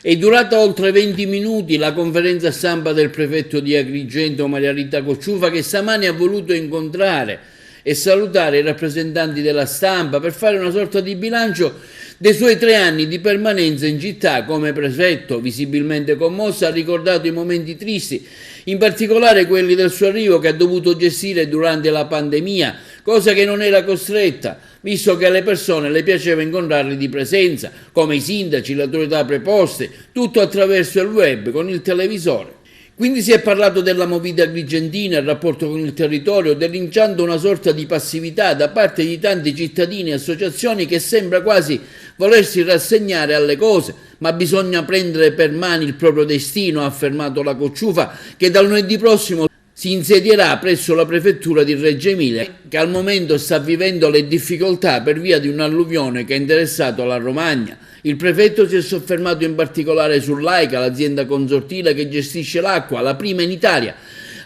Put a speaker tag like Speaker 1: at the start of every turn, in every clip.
Speaker 1: È durata oltre 20 minuti la conferenza stampa del prefetto di Agrigento Maria Rita Cocciufa, che stamani ha voluto incontrare e salutare i rappresentanti della stampa per fare una sorta di bilancio dei suoi 3 anni di permanenza in città. Come prefetto, visibilmente commosso, ha ricordato i momenti tristi, in particolare quelli del suo arrivo, che ha dovuto gestire durante la pandemia, cosa che non era costretta, visto che alle persone le piaceva incontrarli di presenza, come i sindaci, le autorità preposte, tutto attraverso il web, con il televisore. Quindi si è parlato della movida agrigentina, il rapporto con il territorio, denunciando una sorta di passività da parte di tanti cittadini e associazioni che sembra quasi volersi rassegnare alle cose, ma bisogna prendere per mano il proprio destino, ha affermato la Cocciufa, che dal lunedì prossimo si insedierà presso la prefettura di Reggio Emilia, che al momento sta vivendo le difficoltà per via di un'alluvione che ha interessato la Romagna. Il prefetto si è soffermato in particolare sull'AICA, l'azienda consortile che gestisce l'acqua, la prima in Italia,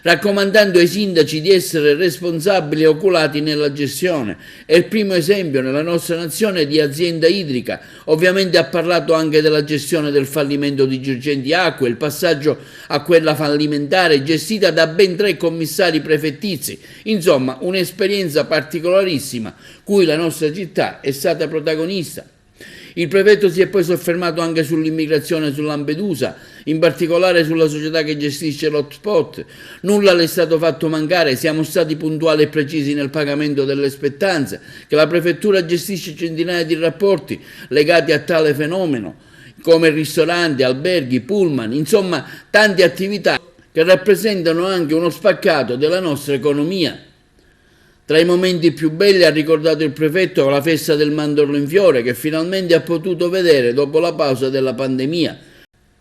Speaker 1: raccomandando ai sindaci di essere responsabili e oculati nella gestione. È il primo esempio nella nostra nazione di azienda idrica. Ovviamente ha parlato anche della gestione del fallimento di Girgenti Acque, il passaggio a quella fallimentare gestita da ben 3 commissari prefettizi. Insomma, un'esperienza particolarissima, cui la nostra città è stata protagonista. Il prefetto si è poi soffermato anche sull'immigrazione su Lampedusa, in particolare sulla società che gestisce l'hotspot. Nulla le è stato fatto mancare, siamo stati puntuali e precisi nel pagamento delle spettanze, che la prefettura gestisce centinaia di rapporti legati a tale fenomeno, come ristoranti, alberghi, pullman, insomma tante attività che rappresentano anche uno spaccato della nostra economia. Tra i momenti più belli ha ricordato il prefetto la festa del mandorlo in fiore, che finalmente ha potuto vedere dopo la pausa della pandemia.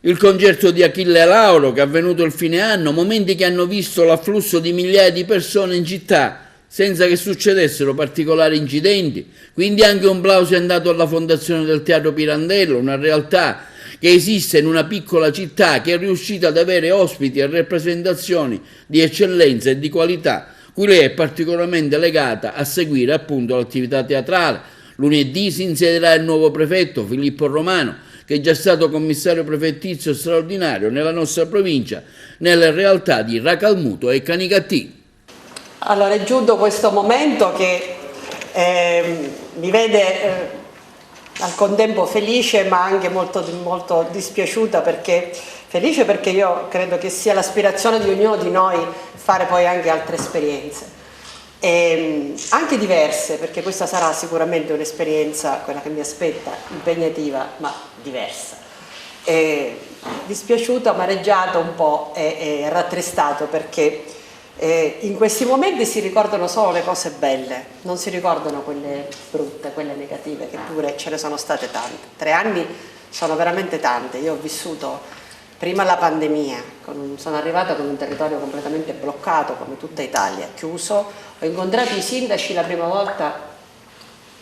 Speaker 1: Il concerto di Achille Lauro, che è avvenuto il fine anno, momenti che hanno visto l'afflusso di migliaia di persone in città, senza che succedessero particolari incidenti. Quindi anche un plauso è andato alla Fondazione del Teatro Pirandello, una realtà che esiste in una piccola città che è riuscita ad avere ospiti e rappresentazioni di eccellenza e di qualità, cui lei è particolarmente legata a seguire appunto l'attività teatrale. Lunedì si insedierà il nuovo prefetto Filippo Romano, che è già stato commissario prefettizio straordinario nella nostra provincia, nelle realtà di Racalmuto e Canicattì.
Speaker 2: Allora è giunto questo momento che mi vede al contempo felice ma anche molto dispiaciuta, felice perché io credo che sia l'aspirazione di ognuno di noi fare poi anche altre esperienze, anche diverse, perché questa sarà sicuramente un'esperienza, quella che mi aspetta, impegnativa ma diversa. Dispiaciuta, amareggiata un po' e rattristato, perché in questi momenti si ricordano solo le cose belle, non si ricordano quelle brutte, quelle negative, che pure ce ne sono state tante. 3 anni sono veramente tante. Io ho vissuto prima la pandemia, sono arrivata con un territorio completamente bloccato, come tutta Italia, chiuso. Ho incontrato i sindaci la prima volta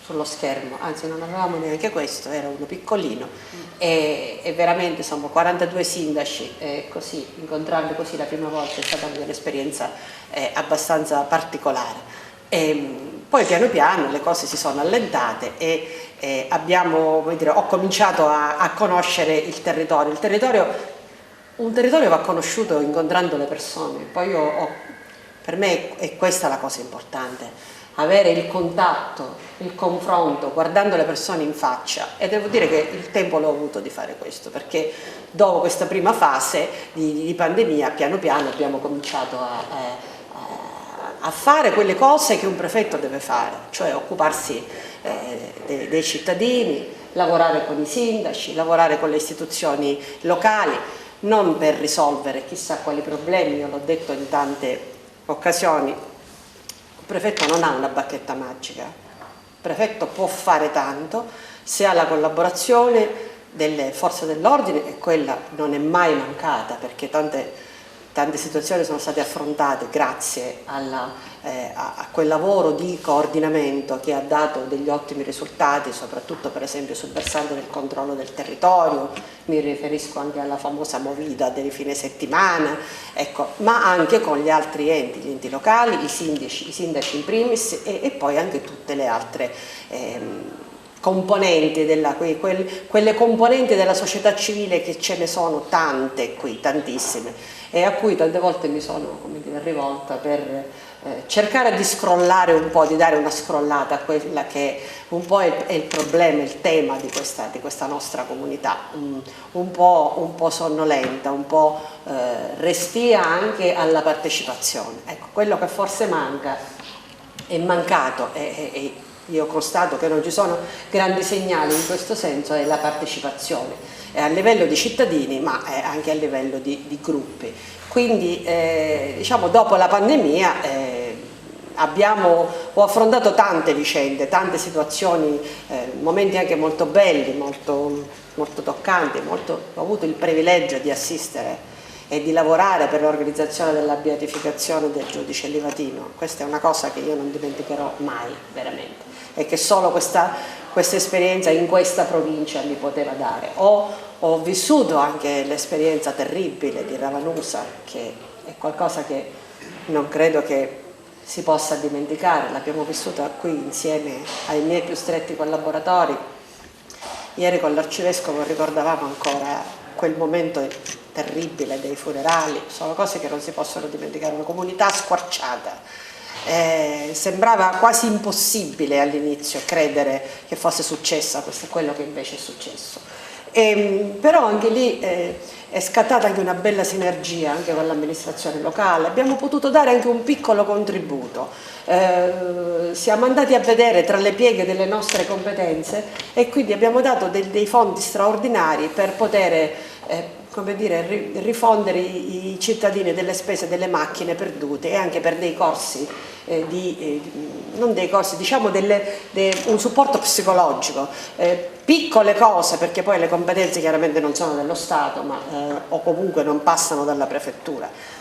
Speaker 2: sullo schermo, anzi non avevamo neanche questo, era uno piccolino, e veramente insomma 42 sindaci, così, incontrarli così la prima volta è stata un'esperienza abbastanza particolare. Poi piano piano le cose si sono allentate e ho cominciato a conoscere il territorio. Un territorio va conosciuto incontrando le persone. Poi per me è questa la cosa importante, avere il contatto, il confronto, guardando le persone in faccia, e devo dire che il tempo l'ho avuto di fare questo, perché dopo questa prima fase di pandemia piano piano abbiamo cominciato a fare quelle cose che un prefetto deve fare, cioè occuparsi dei cittadini, lavorare con i sindaci, lavorare con le istituzioni locali, non per risolvere chissà quali problemi. Io l'ho detto in tante occasioni, il prefetto non ha una bacchetta magica, il prefetto può fare tanto se ha la collaborazione delle forze dell'ordine, e quella non è mai mancata, perché tante situazioni sono state affrontate grazie a quel lavoro di coordinamento che ha dato degli ottimi risultati, soprattutto per esempio sul versante del controllo del territorio. Mi riferisco anche alla famosa movida dei fine settimana, ecco, ma anche con gli altri enti, gli enti locali, i sindaci in primis, e poi anche tutte le altre componenti quelle componenti della società civile, che ce ne sono tante qui, tantissime, e a cui tante volte mi sono, come dire, rivolta per cercare di scrollare un po', di dare una scrollata a quella che un po' è il problema, il tema di questa nostra comunità, un po' sonnolenta, un po' restia anche alla partecipazione. Ecco, quello che forse manca, è mancato, e io constato che non ci sono grandi segnali in questo senso, è la partecipazione, a livello di cittadini ma anche a livello di gruppi. Quindi diciamo, dopo la pandemia ho affrontato tante vicende, tante situazioni, momenti anche molto belli, molto toccanti, ho avuto il privilegio di assistere e di lavorare per l'organizzazione della beatificazione del giudice Livatino. Questa è una cosa che io non dimenticherò mai, veramente, e che solo questa esperienza in questa provincia mi poteva dare. Ho vissuto anche l'esperienza terribile di Ravanusa, che è qualcosa che non credo che si possa dimenticare, l'abbiamo vissuta qui insieme ai miei più stretti collaboratori. Ieri con l'arcivescovo ricordavamo ancora quel momento terribile dei funerali, sono cose che non si possono dimenticare, una comunità squarciata. Sembrava quasi impossibile all'inizio credere che fosse successa, questo è quello che invece è successo. Però anche lì è scattata anche una bella sinergia anche con l'amministrazione locale, abbiamo potuto dare anche un piccolo contributo, siamo andati a vedere tra le pieghe delle nostre competenze e quindi abbiamo dato dei fondi straordinari per poter come dire, rifondere i cittadini delle spese delle macchine perdute, e anche per dei corsi, non dei corsi, diciamo un supporto psicologico, piccole cose, perché poi le competenze chiaramente non sono dello Stato, o comunque non passano dalla prefettura,